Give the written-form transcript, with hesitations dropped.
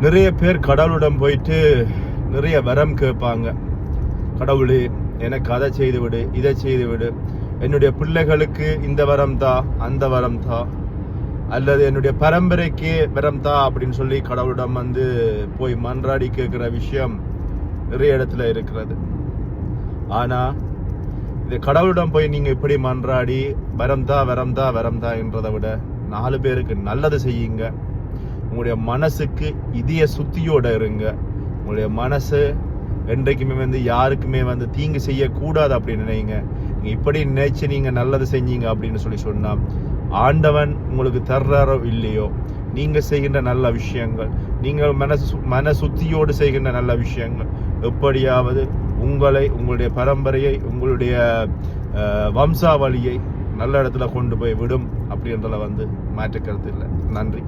நிறைய பேர் கடவுளிடம் போயிட்டு நிறைய வரம் கேட்பாங்க. கடவுளே, எனக்கு அதை செய்து விடு, இதை செய்து விடு, என்னுடைய பிள்ளைகளுக்கு இந்த வரம் தா, அந்த வரம் தா, அல்லது என்னுடைய பரம்பரைக்கு வரம் தா அப்படின்னு சொல்லி கடவுளிடம் போய் மன்றாடி கேட்கிற விஷயம் நிறைய இடத்துல இருக்கிறது. ஆனா இது கடவுளிடம் போய் நீங்க இப்படி மன்றாடி வரம் தா வரம் தா வரம் தா என்றதை விட 4 பேருக்கு நல்லது செய்யுங்க. உங்களுடைய மனசுக்கு இதய சுத்தியோட இருங்க. உங்களுடைய மனசு என்றைக்குமே யாருக்குமே தீங்கு செய்யக்கூடாது அப்படின்னு நினைங்க. நீங்க இப்படி நினைச்சு நீங்க நல்லது செஞ்சீங்க அப்படின்னு சொன்னா ஆண்டவன் உங்களுக்கு தர்றாரோ இல்லையோ, நீங்க செய்கின்ற நல்ல விஷயங்கள், நீங்கள் மன சுத்தியோடு செய்கின்ற நல்ல விஷயங்கள் எப்படியாவது உங்களை, உங்களுடைய பரம்பரையை, உங்களுடைய வம்சாவளியை நல்ல இடத்துல கொண்டு போய் விடும் அப்படின்றத மாற்று கருத்து இல்லை. நன்றி.